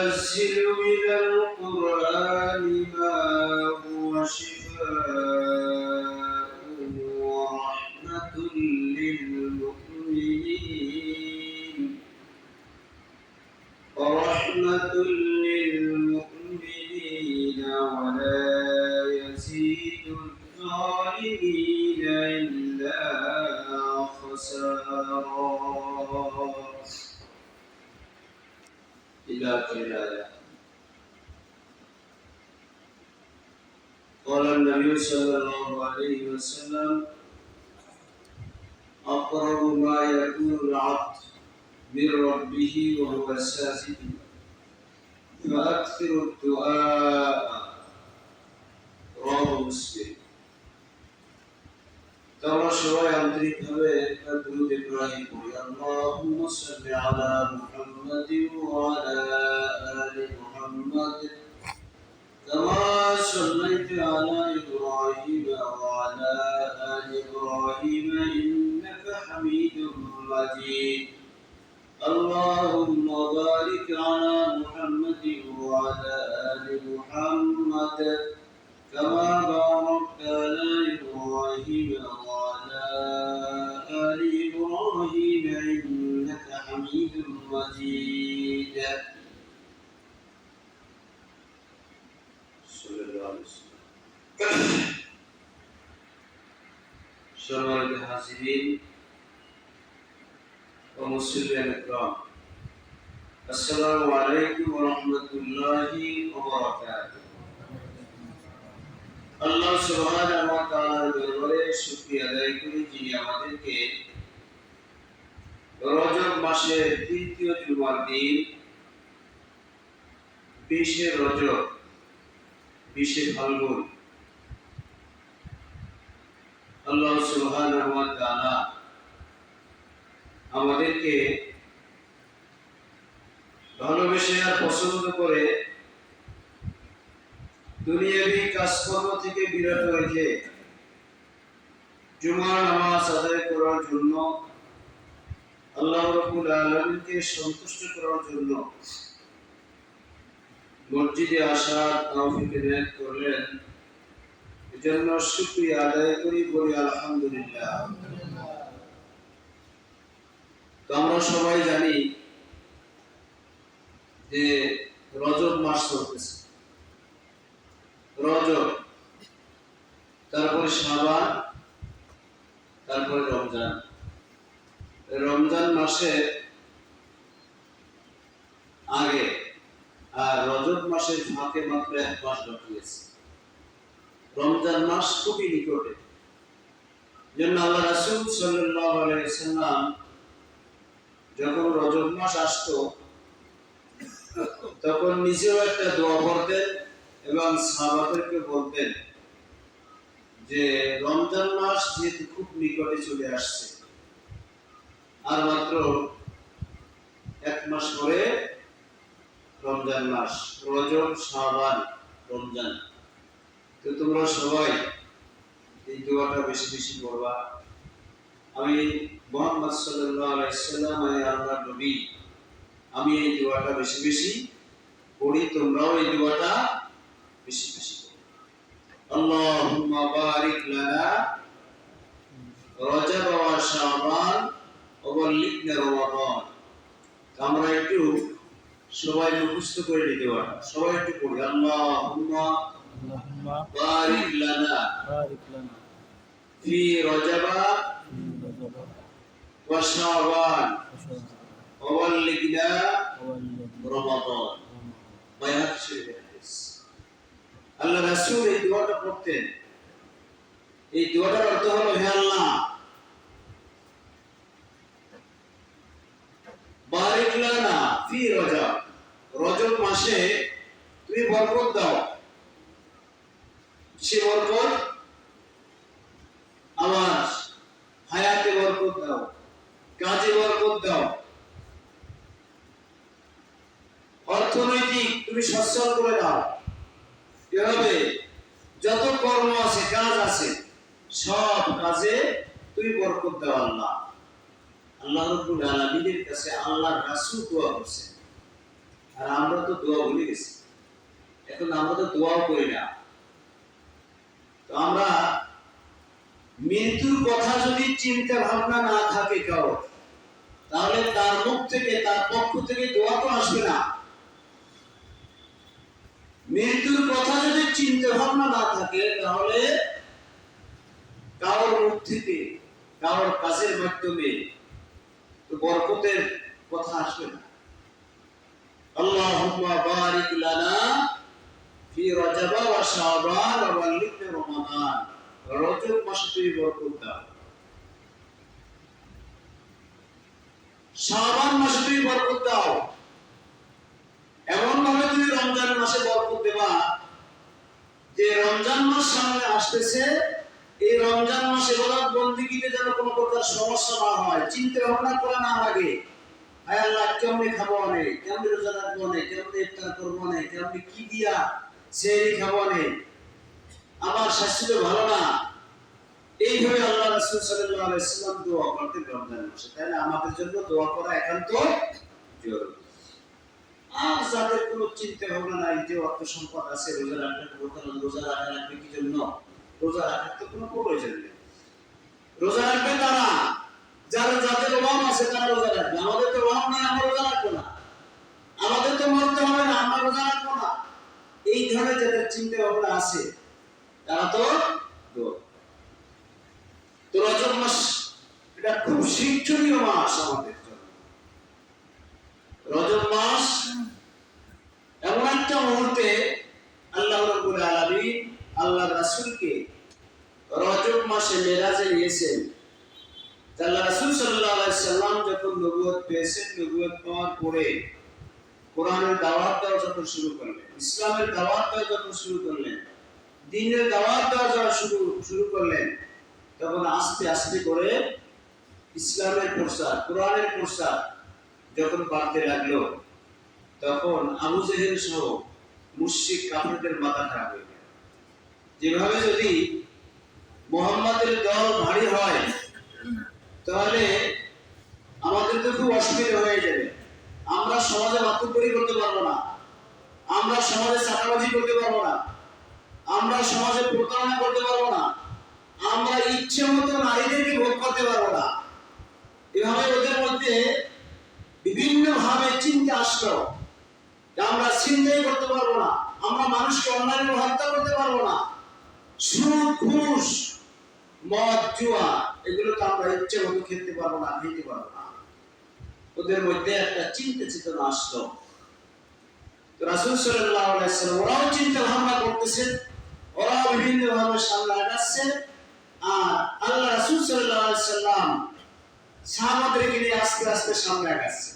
وننزل من القرآن ما هو شفاء ورحمة للمؤمنين ولا يزيد الظالمين إلا خسارا إلى آخر. قال النبي صلى الله عليه وسلم أقرب ما يكون العبد من ربه وهو ساجد فأكثر الدعاء رواه مسلم. তোমরা সবাই আন্তরিকভাবে দুরূদ ইব্রাহিম পড়ি। আল্লাহুম্মা সাল্লি আলা মুহাম্মাদিন ওয়া আলা আলি মুহাম্মাদ কামা সাল্লাইতা আলা ইব্রাহিম ওয়া আলা আলি ইব্রাহিম ইন্নাকা হামিদুম মাজিদ। আল্লাহুম্মা বারিক আলা মুহাম্মাদিন ওয়া আলা আলি মুহাম্মাদ كما باركت على إبراهيم وعلى آل إبراهيم إنك حميد مجيد. صلى الله عليه وسلم. সম্মানিত হাজিরিন ও মুসলিম ইকরাম, আসসালামু আলাইকুম ওয়া রাহমাতুল্লাহি ওয়া বারাকাতুহু। আল্লাহ সুবহানাহু ওয়া তাআলার দরবারে শুকরিয়া আদায় করি যিনি আমাদেরকে রজব মাসের তৃতীয় জুমার দিন 20শে রজব 20শে ফাল্গুন আল্লাহ সুবহানাহু ওয়া তাআলা আমাদেরকে ভালোবেসে আর পছন্দ করে দুনিয়াবি কাজকর্ম থেকে বিরত রেখে জুমার নামাজ আদায় করার জন্য, আল্লাহ রাব্বুল আলামিনকে সন্তুষ্ট করার জন্য মসজিদে আসার তৌফিক এনায়েত করলেন। এজন্য শুকরিয়া আদায় করি, বলি আলহামদুলিল্লাহ। তো আমরা সবাই জানি যে রজব মাস চলতেছে, রজব, তারপরে শাবান, তারপরে রমজান। রমজান মাসের আগে আর রজব মাসের ফাঁকে মাত্র 1 মাস বাকি আছে। রমজান মাস খুবই নিকটে, জন্য আল্লাহ রাসূল সাল্লাল্লাহু আলাইহি ওয়াসাল্লাম যখন রজব মাস আসতো তখন নিজেও একটা দোয়া করতেন এবং সাহাবাদেরকে বলতেন যে রমজান মাস যেহেতু খুব নিকটে চলে আসছে, আর মাত্র 1 মাস পরে রমজান মাস, রজব, শাবান, রমজান। তো তোমরা সবাই এই দোয়াটা বেশি বেশি পড়বা। আমি মুহাম্মদ সাল্লাল্লাহু আলাইহি ওয়াসাল্লাম, আল্লাহর নবী, আমি এই দোয়াটা বেশি বেশি পড়ি, তোমরাও এই দোয়াটা বেশি বেশি পড়ো। আল্লাহুম্মা বারিক লানা রজব ওয়া শাবান ওয়া বাল্লিগনা রমাদান। আমরা একটু সবাই মুখস্থ করে নিতে পারি, সবাই একটু পড়ি। আল্লাহুম্মা বারিক লানা ফি রজব ওয়া শাবান ওয়া বাল্লিগনা রমাদান। বায়াত শরীফ। আল্লাহ রাসূল এই দোয়াটা পড়তেন। এই দোয়াটার অর্থ হলো, হে আল্লাহ, বারিক লানা ফি রজব, রজব মাসে তুমি বরকত দাও। সে বরকত আমার হায়াতে বরকত দাও, কাজে বরকত দাও, অর্থনৈতিক তুমি সচ্ছল করে দাও। এভাবে যত কর্ম আছে, কাজ আছে, সব কাজে তুমি বরকত দাও আল্লাহ। আল্লাহ রাব্বুল আলামিনের কাছে আল্লাহর রাসূল দোয়া করছেন। আর আমরা তো দোয়া ভুলে গেছি, এখন আমরা তো দোয়াও করি না। তো আমরা মৃত্যুর কথা যদি চিন্তা ভাবনা না থাকে কারো, তাহলে তার মুখ থেকে, তার পক্ষ থেকে দোয়া তো আসবে না। মৃত্যুর কথা যদি চিন্তা ভাবনা না থাকে, তাহলে কারোর মুখ থেকে, কারোর কাজের মাধ্যমে তো বরকতের কথা আসবে না। আল্লাহুম্মা বারিক লানা ফি রজব ওয়া শাবান ওয়া বাল্লিগনা রমাদান। রজব মাসে তুই বরকত দাও, শাবান মাসে তুই বরকত দাও। এমন ভাবে তুমি রমজান মাসে বরকত দেবা যে রমজান মাস সামনে আসতেছে, এই রমজান মাসে ইবাদত বন্দেগীতে যেন কোনো প্রকার সমস্যা না হয়, চিন্তা ভাবনা করা না লাগে। আয় আল্লাহ, কেমনে খাবো অনেক, কেমনে রোজা রাখবো অনেক, কেমনে ইফতার করবো অনেক, কেমনে কি দিয়া সেহরি খাবো অনেক, আমার স্বাস্থ্য তো ভালো না। এইভাবে আল্লাহ রাসূল সাল্লাল্লাহু আলাইহি ওয়াসাল্লাম দোয়া করতেন রমজান মাসে। তাহলে আমাদের জন্য দোয়া করা একান্ত জরুরি। আর যাদের কোনো চিন্তা ভাবনা নাই, যে অর্থ সম্পদ আছে, রোজা রাখতে রোজা রাখবে কি জন্য? রোজা রাখার তো কোনো প্রয়োজন নেই। রোজা রাখবে তারা যাদের অভাব আছে, তারা রোজা রাখবে। আমাদের তো অভাব নেই, আমরা রোজা রাখবো না। আমাদের তো মরতে হবে না, আমরা রোজা রাখবো না। এই ধরনের যাদের চিন্তা ভাবনা আছে, তারা তো রজব মাস এটা খুব শিক্ষণীয় মাস আমাদের জন্য। রজব মাস এমন একটা মুহূর্তে আল্লাহ রাব্বুল আলামিন আল্লাহ রাসূলকে রজব মাসে মেরাজে নিয়েছেন। আল্লাহ রাসূল সাল্লাল্লাহু আলাইহি সাল্লাম যখন নবুয়ত পেয়েছেন, নবুয়ত পাওয়ার পরে কোরআনের দাওয়াত দেওয়া যখন শুরু করলেন, ইসলামের দাওয়াত দেওয়া যখন শুরু করলেন, দ্বীনের দাওয়াত দেওয়া যখন শুরু করলেন, তখন আস্তে আস্তে করে ইসলামের প্রচার, কোরআনের প্রচার যখন বাড়তে লাগলো, তখন আবু জেহেল সহ মুশরিক কাফেরদের মাথা খারাপ হয়ে গেল। যেভাবে যদি মুহাম্মাদের দল ভারী হয়, তাহলে আমাদের তো খুব অসুবিধা হয়ে যাবে। আমরা সমাজে মাতব্বরি করতে পারবো না, আমরা সমাজে চাঁদাবাজি করতে পারবো না, আমরা সমাজে প্রতারণা করতে পারবো না, আমরা ইচ্ছে মতো নারীদেরকে ভোগ করতে পারবো না। এভাবে ওদের মধ্যে বিভিন্ন ভাবে চিন্তা আসলো যে আমরা চিন্তাই করতে পারবো না, আমরা মানুষকে অন্যায় হত্যা করতে পারবো না, সুদ ঘুষ মদ জুয়া এগুলো তো আমরা ইচ্ছে মতো খেতে পারবো না, খেতে পারবো না। ওদের মধ্যে একটা চিন্তা চেতনা আসলো। রাসূল সাল্লাল্লাহু আলাইহি সাল্লাম ওরাও চিন্তা ভাবনা করতেছেন, ওরাও বিভিন্ন ভাবে সামনে আগাচ্ছেন। আর আল্লাহ রাসূল সাল্লাল্লাহু আলাইহি সাল্লাম সাহাবাদেরকে নিয়ে আস্তে আস্তে সামনে আগাচ্ছেন।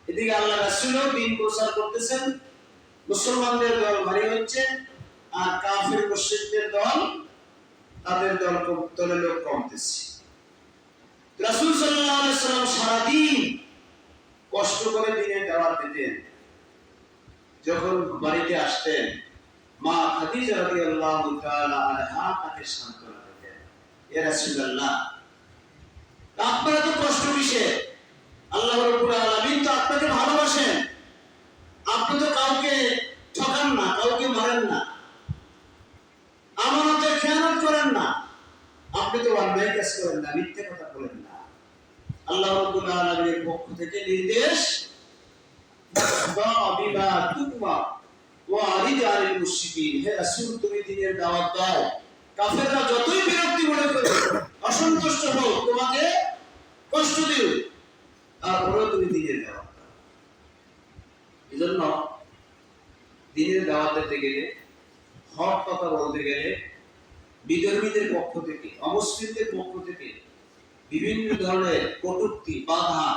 এদিকে আল্লাহ রাসূলও দ্বীন প্রচার করতেছেন, মুসলমানদের দল ভারী হচ্ছে, আর কাফির মুশরিকদের দল, তাদের দলে লোক কমতেছে। রাসূল সাল্লাল্লাহু আলাইহি সাল্লাম সারাদিন কষ্ট করে দ্বীনের দাওয়াত দিতেন। যখন বাড়িতে আসতেন, মা খাদিজা রাদিয়াল্লাহু তাআলা আনহা তাকে সান্ত্বনা দিতেন, ইয়া রাসূলুল্লাহ, আপনার তো কষ্ট কিসে? আল্লাহ রাব্বুল আলামিন তো আপনাকে ভালোবাসেন, আপনি তো কাউকে ঠকান না, কাউকে মারেন না, আমানতের খেয়ানত করেন না, আপনি তো অন্যায় কাজ করেন না, মিথ্যা কথা বলেন না। আল্লাহ রাব্বুল আলামিনের পক্ষ থেকে নির্দেশ, বিমা তুকমা ওয়া আরিদালিল মুশরিকিন, হে রাসূল তুমি দ্বীনের দাওয়াত দাও, কাফেররা যতই বিরক্তি মনে করে, অসন্তুষ্ট হোক, তোমাকে কষ্ট দিও, তারপরেও তুমি দ্বীনের দাওয়াত দাও। এজন্য দ্বীনের দাওয়াত দিতে গেলে, হক কথা বলতে গেলে, বিধর্মীদের পক্ষ থেকে, অমুসলিমদের পক্ষ থেকে বিভিন্ন ধরনের কটূক্তি, বাধা,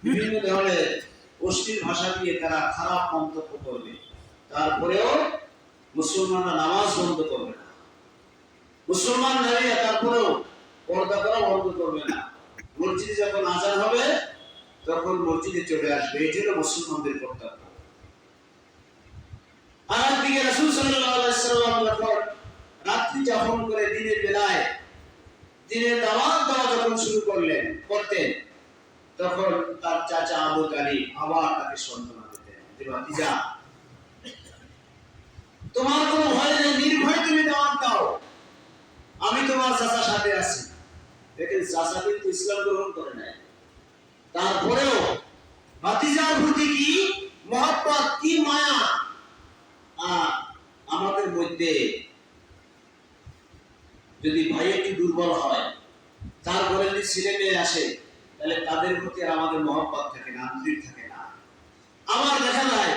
বিভিন্ন ধরনের অশ্লীল ভাষা দিয়ে তারা খারাপ মন্তব্য করবে, তারপরেও মুসলমানরা নামাজ বন্ধ করবে না, মুসলমান নারীরা তারপরেও পর্দা করা বন্ধ করবে না, মসজিদে যখন আজান হবে তখন মসজিদে চলে আসবে। এই ছিল মুসলমানদের কর্তব্য। আর একদিকে রাসূল সাল্লাল্লাহু আলাইহি সাল্লাম যখন রাত্রি যাপন করে দিনের বেলায় দিনের দাওয়াত দেওয়া যখন শুরু করতেন, তখন তার চাচা আবু তালিব আবার তাকে সান্ত্বনা দিতেন, যে ভাতিজা, তোমার কোনো ভয় নেই, নির্ভয় তুমি দাওয়াত দাও, আমি তোমার চাচার সাথে আছি। দেখেন চাচা কিন্তু ইসলাম গ্রহণ করে নাই, তারপরেও ভাতিজার প্রতি কি মহব্বত, কি মায়া। আমাদের মধ্যে যদি ভাই একটু দুর্বল হয়, তারপরে যদি ছেলে মেয়ে আসে, তাহলে তাদের প্রতি আর আমাদের মহব্বত থাকে না, আন্তরিক থাকে না। আমার দেখা যায়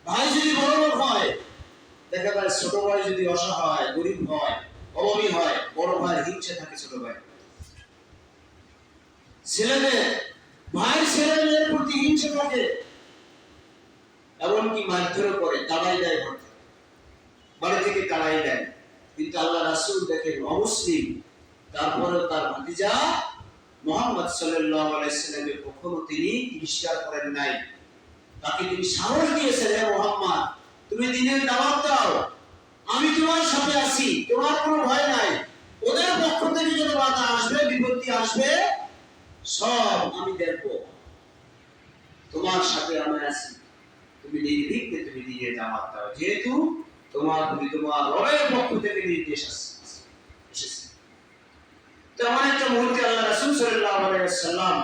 ভাই যদি বড় লোক হয়, দেখা যায় ছোট ভাই যদি অসহায়, গরিব হয়, অভাবী হয়, বড় ভাইয়ের হিংসা থাকে ছোট ভাই। ছেলেদের ভাই ছেলে মেয়ের প্রতি হিংসা থাকে, এমনকি মারধরও করে, তাড়াই দেয়, বাড়ি থেকে তাড়াই দেয়। কিন্তু আল্লাহ রাসূল দেখেন অমুসলিম, তারপরে তার ভাতিজা মুহাম্মদ সাল্লাল্লাহু আলাইহি সাল্লামের কখনো তিনি তিরস্কার করেন নাই। তাকে তিনি সাহস দিয়েছেন, হে মুহাম্মদ, তুমি দ্বীনের দাওয়াত দাও, আমি তোমার সাথে আছি, তোমার কোনো ভয় নাই। ওদের পক্ষ থেকে যত বাধা আসবে, বিপত্তি আসবে, সব আমি দেখব, তোমার সাথে আমি আছি। তুমি নির্ভীককে তুমি দ্বীনের দাওয়াত দাও, যেহেতু তোমার রবের পক্ষ থেকে নির্দেশ এসেছে। তেমন একটা মুহূর্তে আল্লাহ রাসূল সাল্লাল্লাহু আলাইহি ওয়াসাল্লাম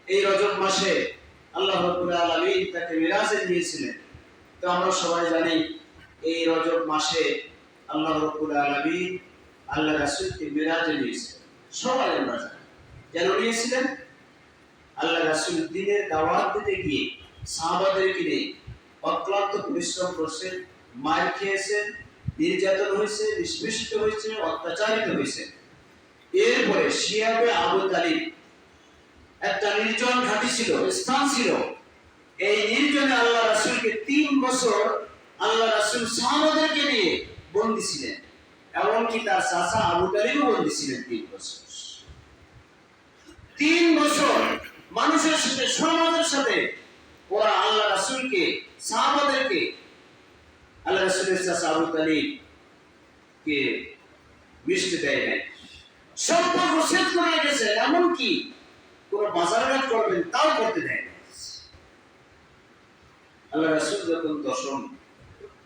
এই রজব মাসে আল্লাহ রাব্বুল আলামিন তাকে মিরাজে নিয়েছিলেন। তো আমরা সবাই জানি এই রজব মাসে আল্লাহ রাব্বুল আলামিন আল্লাহ রাসূলকে মিরাজে নিয়েছিলেন, সবাই আমরা জানি। কেন নিয়েছিলেন? আল্লাহ রাসূল দ্বীনের দাওয়াত দিতে গিয়ে সাহাবাদেরকে নিয়ে অক্লান্ত পরিশ্রম করছেন, মার খেয়েছেন, নির্যাতন হয়েছে, নিষ্পেষিত হয়েছে, অত্যাচারিত হয়েছে। এরপরে শিয়াবে আবু তালিব একটা নির্জন ঘাঁটি ছিল, স্থান ছিল। এই নির্জনে আল্লাহ রাসূলকে 3 বছর আল্লাহ রাসূল সাহাবাদেরকে নিয়ে বন্দী ছিলেন, এমনকি তার চাচা আবু তালিবও বন্দী ছিলেন 3 বছর। 3 বছর মানুষের সাথে, সমাজের সাথে ওরা আল্লাহ রাসূলকে, সাহাবাদেরকে, আল্লাহ রাসূলের চাচা আবু তালিব কে মিশতে দেয় নাই, সম্পর্ক ছেদ করে গেছে, এমনকি কোন বাজারঘাট করবেন তাও করতে দেয় না। আল্লাহ রাসূল যখন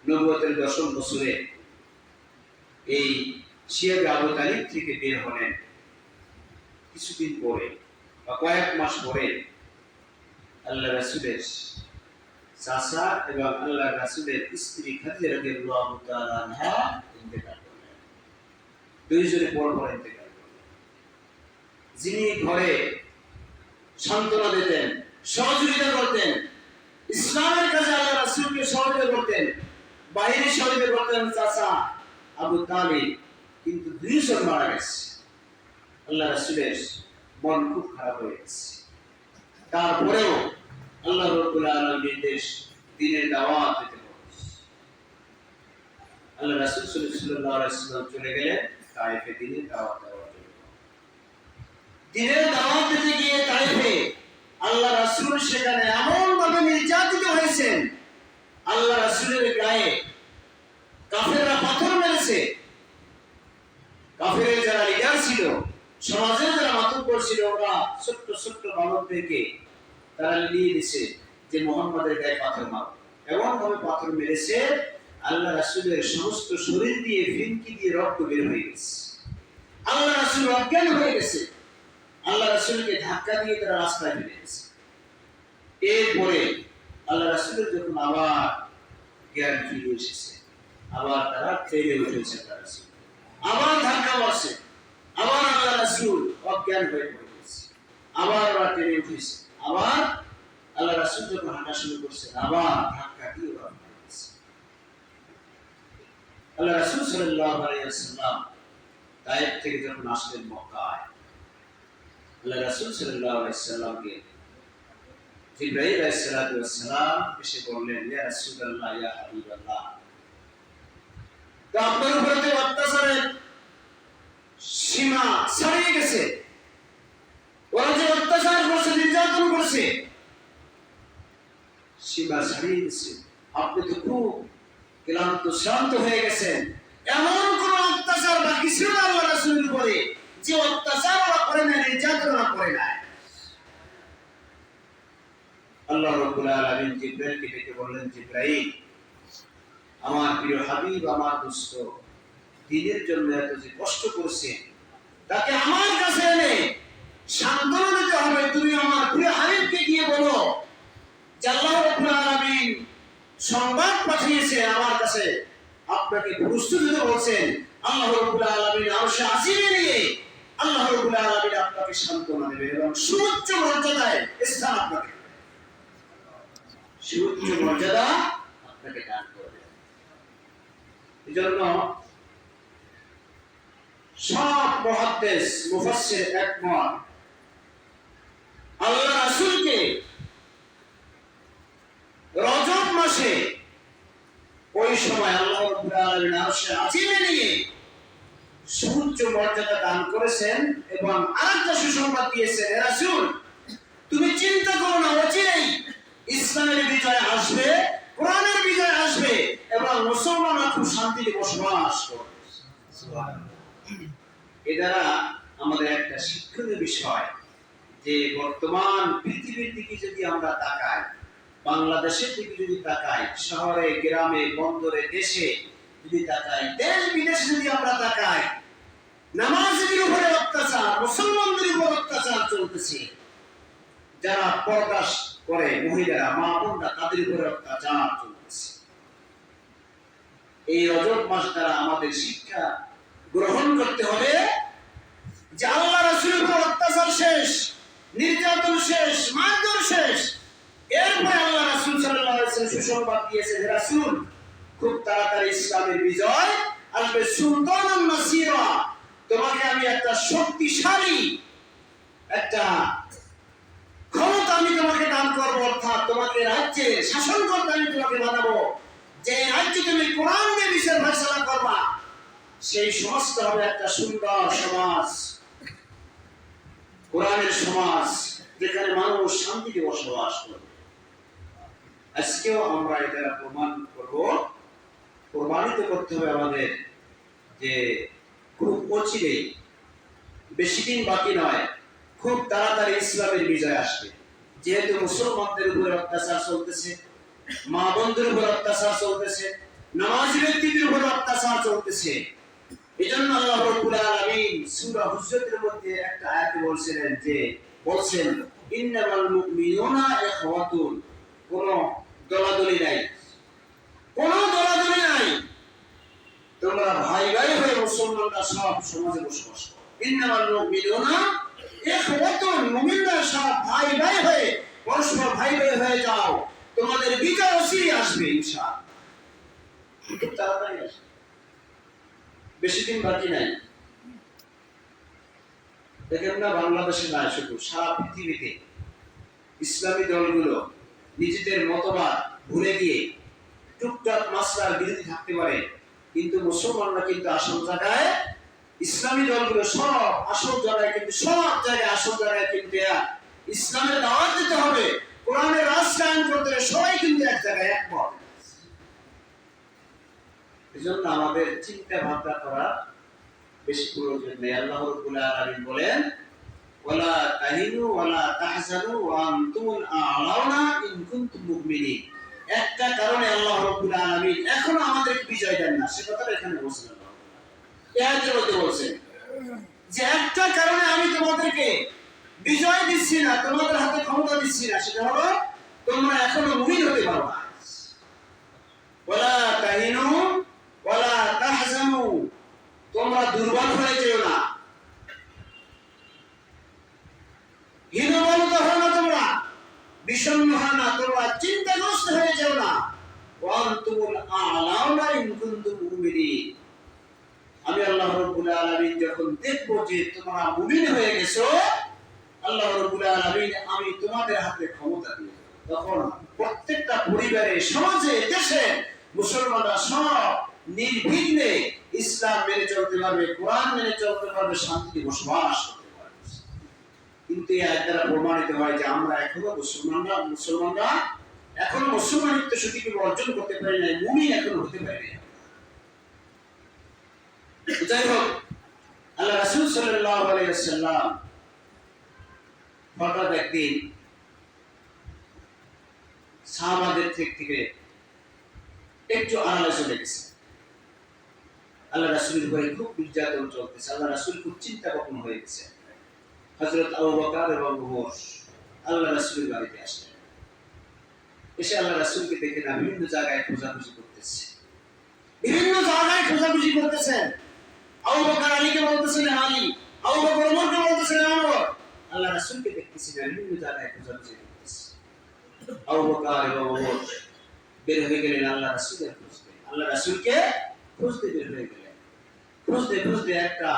নবুয়তের 10ম বছরে এই শিয়াবে আবু তালিব থেকে বের হলেন, কিছুদিন পরে বা কয়েক মাস পরে আল্লাহ রাসূলের চাচা এবং আল্লাহ রাসূলের স্ত্রী খাদিজা রাদিয়াল্লাহু তাআলা আনহা ইন্তেকাল করলেন। দুইজনে পর ইন্তেকাল করলেন। যিনি ঘরে সান্ত্বনা দিতেন, সহযোগিতা করতেন, ইসলামের কাজে আল্লাহ রাসূলকে সহযোগিতা করতেন, বাইরে সহযোগিতা করতেন চাচা আবু তালিব, কিন্তু 2 জন মারা গেছে। আল্লাহ রাসূলের মন খুব খারাপ হয়ে গেছে। তারপরেও আল্লাহ রাব্বুল আলামিন নির্দেশ, দ্বীনের দাওয়াত দিতে হবে। আল্লাহ রাসূল সাল্লাল্লাহু আলাইহি ওয়াসাল্লাম চলে গেলেন তায়েফে দ্বীনের দাওয়াত দেওয়ার জন্য। দ্বীনের দাওয়াত দিতে গিয়ে তায়েফে আল্লাহ রাসূল সেখানে এমন ভাবে নির্যাতিত হয়েছেন, আল্লাহ রাসূলের গায়ে কাফেররা পাথর মেরেছে। কাফেরের যারা লিডার ছিল, সমাজের যারা মাতব্বর ছিল, ওরা ছোট্ট ছোট্ট বালকদেরকে তারা নিয়ে দিছে যে মুহাম্মাদের গায়ে পাথর মারো। এমন ভাবে পাথর মেরেছে আল্লাহ রাসূলের সমস্ত শরীর দিয়ে ফিনকি দিয়ে রক্ত বের হয়ে গেছে। আল্লাহ রাসূল অজ্ঞান হয়ে গেছে। আল্লাহ রাসূলকে ধাক্কা দিয়ে তারা রাস্তায় ফেলে গেছে। এরপরে আল্লাহ রাসূলের যখন আবার জ্ঞান ফিরে এসেছে, আবার তারা ট্রেনে উঠেছে, আবার ধাক্কা মারছে, আবার আল্লাহ রাসূল অজ্ঞান হয়ে পড়েছে, আবার ওরা ট্রেনে উঠেছে, আবার আল্লাহ রাসূল যখন হাঁটা শুরু করছে, আবার ধাক্কা দিয়ে ওরা পড়েছে। আল্লাহ রাসূল সাল্লাল্লাহু আলাইহি ওয়াসাল্লাম তায়েফ থেকে যখন আসলেন মক্কায়, আল্লাহ রাসূল সাল্লাল্লাহু আলাইহি ওয়াসাল্লামকে জিবরাইল আলাইহিস সালাতু ওয়াস সালাম এসে বললেন, ইয়া রাসূলুল্লাহ, ইয়া হাবিবাল্লাহ, আপনার উপরে অত্যাচারের সীমা ছাড়িয়ে গেছে, ওরা যে অত্যাচার করছে, নির্যাতন করছে, সীমা ছাড়িয়ে গেছে। আপনি তো খুব ক্লান্ত শ্রান্ত হয়ে গেছেন। এমন কোন অত্যাচার বাকি ছিল না আল্লাহ রাসূলের উপরে যে অত্যাচার ওরা করে না, নির্যাতন ওরা করে না। আল্লাহ রাব্বুল আলামিন জিবরাইলকে ডেকে বললেন, জিবরাইল, আমার প্রিয় হাবিব, আমার দোস্ত দিনের জন্য এত যে কষ্ট করছে তাকে আমার কাছে এনে সান্ত্বনা দিতে হবে। তুমি আমার প্রিয় হাবিবকে গিয়ে বলো যে আল্লাহ রাব্বুল আলামিন সংবাদ পাঠিয়েছে আমার কাছে, আপনাকে প্রস্তুত হতে বলছেন। আল্লাহ রাব্বুল আলামিন আরশে আজিমে নিয়ে আল্লাহ রাব্বুল আলামিন আপনাকে সান্ত্বনা দেবে এবং সুউচ্চ মর্যাদায় স্থান আপনাকে দেবে, সুউচ্চ মর্যাদা আপনাকে দান করবে। এজন্য সব মুহাদ্দিস মুফাসসির একমত, আল্লাহ রাসূলকে রজব মাসে ওই সময় আল্লাহ রাব্বুল আলামিন আরশে আজিমে নিয়ে সুউচ্চ মর্যাদা দান করেছেন এবং আরেকটা সুসংবাদ দিয়েছেন, হে রাসূল, তুমি চিন্তা করো না, অচিরেই ইসলামের বিজয় আসবে, কোরআনের বিজয় আসবে এবং মুসলমানরা খুব শান্তিতে বসবাস করবে। সুবহানাল্লাহ। এ দ্বারা আমাদের একটা শিক্ষণীয় বিষয় যে বর্তমান পৃথিবীর দিকে যদি আমরা তাকাই, বাংলাদেশের দিকে যদি তাকাই, শহরে গ্রামে বন্দরে দেশে যদি তাকাই, দেশ বিদেশে যদি আমরা তাকাই, নামাজের উপরে অত্যাচার, মুসলমানদের উপর অত্যাচার চলতেছে। যারা পর্দা করে মহিলারা, মা বোনরা, তাদের উপরে অত্যাচার চলতেছে। এই রজব মাস দ্বারা আমাদের শিক্ষা গ্রহণ করতে হবে যে আল্লাহ রাসূলের উপর অত্যাচার শেষ, নির্যাতন শেষ, মারধর শেষ। এরপরে আল্লাহ রাসূল সাল্লাল্লাহু আলাইহি ওয়াসাল্লাম সুসংবাদ দিয়েছেন, হে রাসূল, খুব তাড়াতাড়ি ইসলামের বিজয় আসবে। সুলতানান নাসিরা, তোমাকে আমি একটা শক্তিশালী একটা ক্ষমতা আমি তোমাকে দান করবো, অর্থাৎ তোমাকে রাজ্যে শাসন করতে আমি তোমাকে বানাবো। যে রাজ্যে তুমি কোরআন দিয়ে বিচার ফয়সালা করবা, সেই সমাজটা হবে একটা সুন্দর সমাজ, কোরআনের সমাজ, যেখানে মানুষ শান্তিতে বসবাস করবে। আজকেও আমরা এটা প্রমাণিত করতে হবে আমাদের যে খুব অচিরেই, বেশি দিন বাকি নয়, খুব তাড়াতাড়ি ইসলামের বিজয় আসবে। যেহেতু মুসলমানদের উপরে অত্যাচার চলতেছে, মা বোনদের উপর অত্যাচার চলতেছে, নামাজি ব্যক্তিদের উপর অত্যাচার চলতেছে, এজন্য আল্লাহ রাব্বুল আলামিন সূরা হুজরাতের মধ্যে একটা আয়াতে বলছেন ইন্নামাল মুমিনুনা ইখওয়াতুন, কোন দলাদলি নাই, কোন দলাদলি নাই, তোমরা ভাই ভাই হয়ে মুসলমানরা সব সমাজে বসবাস করো। ইন্নামাল মুমিনুনা ইখওয়াতুন, মুমিনরা সব ভাই ভাই হয়ে পরস্পর ভাই ভাই হয়ে যাও, তোমাদের বিজয় অচিরেই আসবে ইনশাআল্লাহ। খুব তাড়াতাড়ি আসবে, বেশি দিন বাকি নাই। দেখেন না, বাংলাদেশে না, শুধু সারা পৃথিবীতে ইসলামী দলগুলো নিজেদের মতবাদ ভুলে গিয়ে টুকটাক মাসলার বিরোধী থাকতে পারে, কিন্তু মুসলমানরা কিন্তু আসল জায়গায়, ইসলামী দলগুলো সব আসল জায়গায় কিন্তু আসল জায়গায় কিন্তু ইসলামের দাওয়াত দিতে হবে, কোরআনের রাজ কায়েম করতে হবে, সবাই কিন্তু এক জায়গায় একমত। এজন্য আমাদের চিন্তা ভাবনা করা বেশি প্রয়োজন নেই। আল্লাহ রাব্বুল আলামিন বলেন, ওয়ালা তাহিনু ওয়ালা তাহজানু ওয়া আনতুমুল আ'লাউনা ইন কুনতুম মুমিনিন। একটা কারণে আল্লাহ রাব্বুল আলামিন এখনো আমাদেরকে বিজয় দেন না, সে কথাটা এখানে বলছেন। আয়াতের মধ্যে বলছেন যে একটা কারণে আমি তোমাদেরকে বিজয় দিচ্ছি না, তোমাদের হাতে ক্ষমতা দিচ্ছি না, সেটা হলো তোমরা এখনো মুমিন হতে পারো না। ওয়ালা তাহিনু ওয়ালা তাহজানু, তোমরা দুর্বল হয়ে যেও না, হীনবলত হও না, তোমরা বিষণ্ণ হও না, তোমরা চিন্তাগ্রস্ত হয়ে যেও না। ওয়া আনতুমুল আ'লাউনা ইন কুনতুম মুমিনিন, আমি আল্লাহ রাব্বুল আলামিন যখন দেখব যে তোমরা মুমিন হয়ে গেছো, আল্লাহ রাব্বুল আলামিন আমি তোমাদের হাতে ক্ষমতা দিব, তখন প্রত্যেকটা পরিবারে, সমাজে, দেশে মুসলমানরা সব নির্বিঘ্নে ইসলাম মেনে চলতে পারবে, কোরআন মেনে চলতে পারবে, শান্তিতে বসবাস করতে পারবে। কিন্তু এই আয়াত দ্বারা প্রমাণিত হয় যে আমরা এখনো মুসলমানরা এখনো মুসলমানিত্ব সঠিক অর্জন করতে পারি না, মুমিন এখনো হতে পারি না। যাই হোক, আল্লাহ রাসূল সাল্লাল্লাহু আলাইহি ওয়াসাল্লাম হঠাৎ একদিন সাহাবাদের থেকে একটু আড়ালে চলে গেছে। আল্লাহ রাসূলের উপরে খুব নির্যাতন চলতেছে, আল্লাহ রাসূল খুব চিন্তা ভাবনা হয়ে গেছে। হযরত আবু বকর এবং ওমর আল্লাহ রাসূলের বাড়িতে আসলেন। এসে আল্লাহ রাসূলকে দেখে না বিভিন্ন জায়গায় খোঁজাখুঁজি করতেছে, আবু বকর আলীকে বলতেছেন আলী, আবু বকর ওমরকে বলতেছেন ওমর। আল্লাহ রাসূলকে দেখতেছি না বিভিন্ন জায়গায় খোঁজাখুঁজি করতেছে। আবু বকর এবং ওমর বের হয়ে গেলেন আল্লাহ রাসূলের খুঁজতে, আল্লাহ রাসূলকে খুঁজতে বের হয়ে গেলেন। খুঁজতে একটা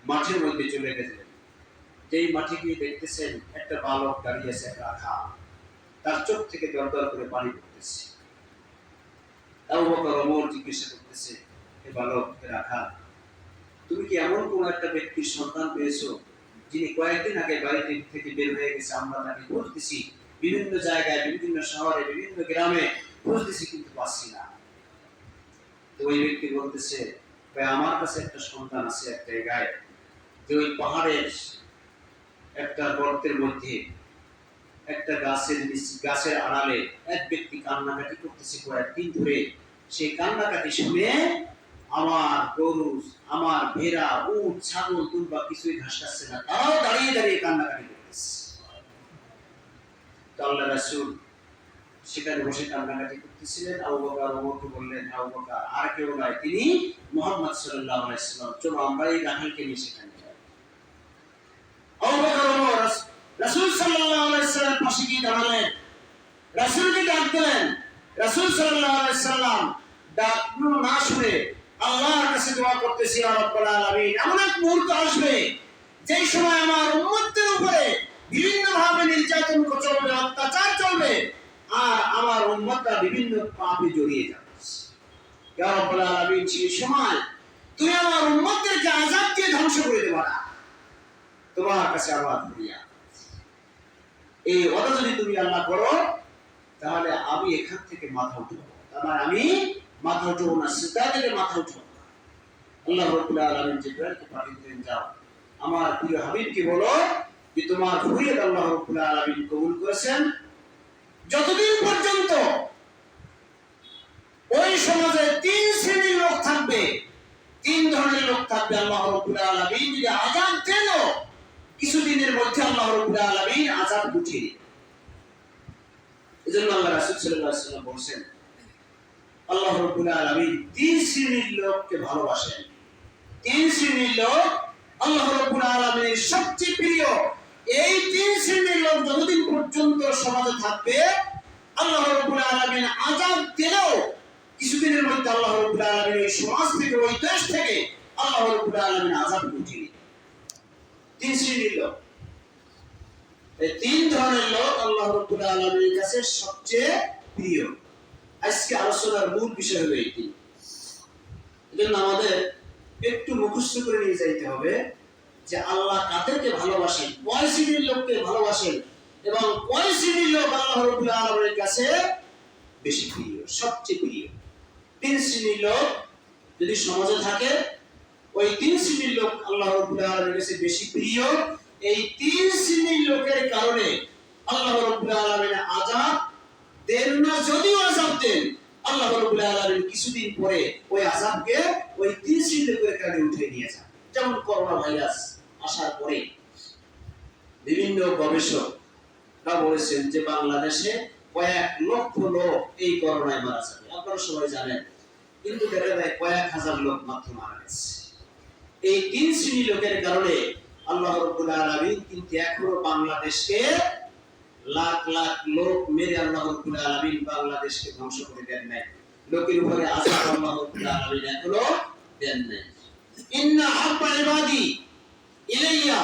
মাঠের মধ্যে চলে গেলেন। যেই মাঠে গিয়ে দেখতেছেন একটা বালক দাঁড়িয়ে আছে রাখা, তার চোখ থেকে দরদর করে পানি পড়তেছে। আবু বকর ওমর জিজ্ঞাসা করতেছে, হে বালক, হে রাখা, তুমি কি এমন কোন একটা ব্যক্তির সন্তান পেয়েছো যিনি কয়েকদিন আগে বাড়ি থেকে বের হয়ে গেছে? আমরা তাকে খুঁজতেছি বিভিন্ন জায়গায়, বিভিন্ন শহরে, বিভিন্ন গ্রামে খুঁজতেছি কিন্তু পাচ্ছি না। তো ওই ব্যক্তি বলতেছে, ভাই আমার কাছে একটা সন্তান আছে এক জায়গায়, যে ওই পাহাড়ের একটা গর্তের মধ্যে একটা গাছের আড়ালে এক ব্যক্তি কান্নাকাটি করতেছে কয়েকদিন ধরে। সেই কান্নাকাটি শুনে আমার গরু, আমার ভেড়া, উট, ছাগল, দুম্বা কিছুই ঘাস খাচ্ছে না, তারাও দাঁড়িয়ে দাঁড়িয়ে কান্নাকাটি করতেছে। তো আল্লাহ রাসূল সেখানে বসে কান্নাকাটি করতেছিলেন। আবু বকর ওমরকে বললেন, আবু বকর আর কেউ নয়, তিনি মুহাম্মদ সাল্লাল্লাহু আলাইহি ওয়াসাল্লাম, চলো আমরা এই রাখালকে নিয়ে সেখানে যাই। আবু বকর ওমর রাসূল সাল্লাল্লাহু আলাইহি ওয়াসাল্লাম পাশে গিয়ে দাঁড়ালেন, রাসূলকে ডাক দিলেন। রাসূল সাল্লাল্লাহু আলাইহি ওয়াসাল্লাম ডাক না শুনে আল্লাহর কাছে দোয়া করতেছি, ইয়া রাব্বুল আলামিন, এমন এক মুহূর্ত আসবে যেই সময় আমার উম্মতের উপরে বিভিন্ন ভাবে নির্যাতন চলবে, অত্যাচার চলবে, আর আমার উম্মতরা বিভিন্ন পাপে জড়িয়ে যাবে। ইয়া রাব্বুল আলামিন, সেই সময় তুমি আমার উম্মতদেরকে আযাব দিয়ে ধ্বংস করে দেবা না, তোমার কাছে আবার ফিরিয়া এই ওটা যদি তুমি আল্লাহ করো, তাহলে আমি এখান থেকে মাথা উঠাবো, তাহলে আমি মাথা উঠাবো না, সিজদা থেকে মাথা উঠাবো। আল্লাহ রাব্বুল আলামিন জিবরাইলকে পাঠিয়ে দিলেন, যাও আমার প্রিয় হাবিবকে বলো যে তোমার ফরিয়াদ আল্লাহ রাব্বুল আলামিন কবুল করেছেন। যতদিন পর্যন্ত ওই সমাজে তিন শ্রেণীর লোক থাকবে, তিন ধরনের লোক থাকবে, আল্লাহ রাব্বুল আলামিন যদি আযাব দেন, কিছুদিনের মধ্যে আল্লাহ রাব্বুল আলামিন আযাব উঠিয়ে দিবেন। এজন্য আল্লাহ রাসূল সাল্লাল্লাহু আলাইহি ওয়াসাল্লাম বলেছেন, আল্লাহ রাব্বুল আলামিন তিন শ্রেণীর লোককে ভালোবাসেন। তিন শ্রেণীর লোক আল্লাহ রাব্বুল আলামিনের সবচেয়ে প্রিয়। এই তিন শ্রেণীর লোক যতদিন পর্যন্ত সমাজে থাকবে, আল্লাহ রাব্বুল আলামিন আযাব দিলেও কিছুদিনের মধ্যে আল্লাহ রাব্বুল আলামিন এই সমাজ থেকে, ওই দেশ থেকে আল্লাহ রাব্বুল আলামিন আযাব উঠিয়ে দিবেন। তিন শ্রেণীর লোক, এই তিন ধরনের লোক আল্লাহ রাব্বুল আলামিনের কাছে সবচেয়ে প্রিয়। আজকে আলোচনার মূল বিষয় হলো এটি। এজন্য আমাদের একটু মুখস্থ করে নিয়ে যাইতে হবে যে আল্লাহ কাদেরকে ভালোবাসেন, কয় শ্রেণীর লোককে ভালোবাসেন, এবং কয় শ্রেণীর লোক আল্লাহ রাব্বুল আলামিনের কাছে বেশি প্রিয়, সবচেয়ে প্রিয়। তিন শ্রেণীর লোক যদি সমাজে থাকে, ওই তিন শ্রেণীর লোক আল্লাহ রাব্বুল আলামিনের কাছে বেশি প্রিয়। এই তিন শ্রেণীর লোকের কারণে আল্লাহ রাব্বুল আলামিন আযাব দেন না, যদিও আযাব দেন, আল্লাহ রাব্বুল আলামিন কিছুদিন পরে ওই আযাবকে ওই তিন শ্রেণীর লোকের কারণে উঠিয়ে নিয়ে যান। যেমন করোনা ভাইরাস আসার পরে বিভিন্ন গবেষকরা বলেছেন যে বাংলাদেশে কয়েক লক্ষ লোক এই করোনায় মারা যাবে, আপনারা সবাই জানেন, কিন্তু দেখা যায় কয়েক হাজার লোক মাত্র মারা গেছে। এই তিন শ্রেণীর লোকের কারণে আল্লাহ রাব্বুল আলামিন কিন্তু এখনো বাংলাদেশকে লাখ লাখ লোক মেরে আল্লাহ রাব্বুল আলামিন বাংলাদেশকে ধ্বংস করে দেন নাই। লোকের উপরে আযাব আল্লাহ রাব্বুল আলামিন এখনো দেন নাই। ইন্না হাব্বা ইবাদি ইলাইয়া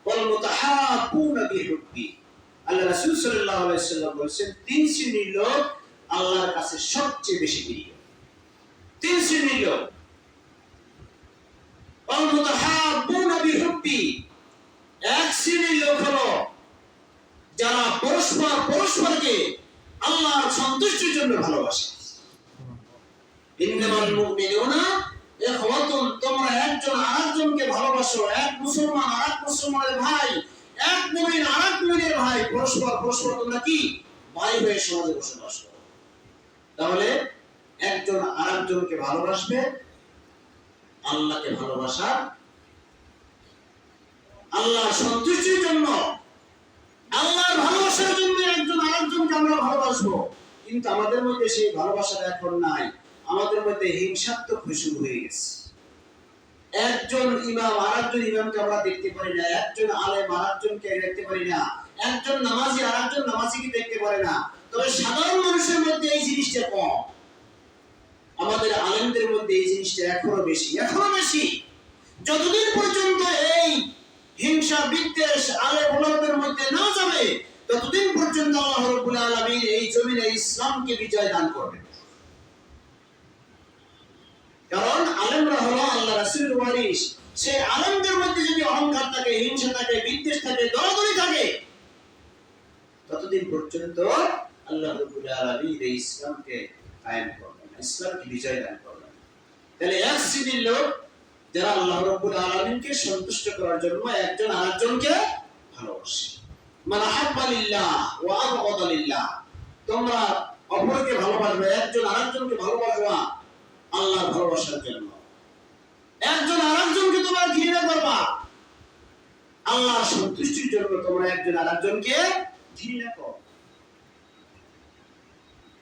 ওয়াল মুতাহাব্বুনা বিহুব্বি। আল্লাহ রাসূল সাল্লাল্লাহু আলাইহি ওয়াসাল্লাম বলেছেন, তিন শ্রেণীর লোক আল্লাহর কাছে সবচেয়ে বেশি প্রিয়। তিন শ্রেণীর লোক, ওয়াল মুতাহাব্বুনা বিহুব্বি, এক শ্রেণীর লোক হলো যারা পরস্পরকে আল্লাহর সন্তুষ্টির জন্য ভালোবাসে। ইন্নামাল মুমিনুনা ইখওয়াতুন, তোমরা একজন আরেকজনকে ভালোবাসো, এক মুসলমান আরেক মুসলমানের ভাই, এক মুমিন আরেক মুমিনের ভাই, পরস্পর তোমরা কি ভাই হয়ে সমাজে বসবাস করো। তাহলে একজন আরেকজনকে ভালোবাসবে, আল্লাহকে ভালোবাসা, আল্লাহর সন্তুষ্টির জন্য, আল্লাহর ভালোবাসার জন্য একজন আরেকজনকে আমরা ভালোবাসবো। কিন্তু আমাদের মধ্যে সেই ভালোবাসাটা এখন নাই। আমাদের মধ্যে হিংসাত্মক শুরু হয়ে গেছে। একজন ইমাম আরেকজন ইমামকে আমরা দেখতে পারি না, একজন আলেম আরেকজনকে দেখতে পারি না, একজন নামাজি আরেকজন নামাজিকে দেখতে পারে না। তবে সাধারণ মানুষের মধ্যে এই জিনিসটা কম, আমাদের আলেমদের মধ্যে এই জিনিসটা এখনো বেশি। যতদিন পর্যন্ত এই হিংসা বিদ্বেষ আলেম ওলামাদের মধ্যে না যাবে, ততদিন পর্যন্ত আল্লাহ রাব্বুল আলামিন এই জমিনে ইসলামকে বিজয় দান করবেন। কারণ আলেমরা হলো আল্লাহ রাসূলের ওয়ারিস। সেই আলেমদের মধ্যে যদি অহংকার থাকে, হিংসা থাকে, বিদ্বেষ থাকে, দলাদলি থাকে, ততদিন পর্যন্ত আল্লাহ রাব্বুল আলামিন এই ইসলামকে কায়েম করবেন, ইসলামকে বিজয় দান করবেন। তাহলে এক শ্রেণীর লোক যারা আল্লাহ রাব্বুল আলামিনকে সন্তুষ্ট করার জন্য একজন আরেকজনকে ভালোবাসে। মান আহাব্বা লিল্লাহ ওয়া আবগাদা লিল্লাহ, তোমরা অপরকে ভালোবাসবে, একজন আরেকজনকে ভালোবাসবা আল্লাহর ভালোবাসার জন্য। একজন আরেকজনকে তোমরা ঘৃণা করবা আল্লাহর সন্তুষ্টির জন্য। তোমরা একজন আরেকজনকে ঘৃণা করো।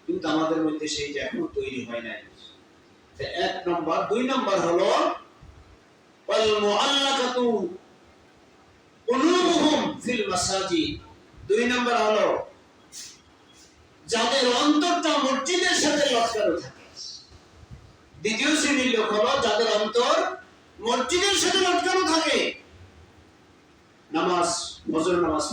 কিন্তু আমাদের মধ্যে সেইটা এখনো তৈরি হয় নাই। এক নম্বর। দুই নম্বর হলো ওয়াল মুআল্লাকাতু কুলুবুহুম ফিল মাসাজিদ। দুই নম্বর হলো যাদের অন্তরটা মসজিদের সাথে লটকানো থাকে। দ্বিতীয় শ্রেণীর লোক হলো যাদের অন্তর মসজিদের সাথে লটকানো থাকে। নামাজ, ফজর নামাজ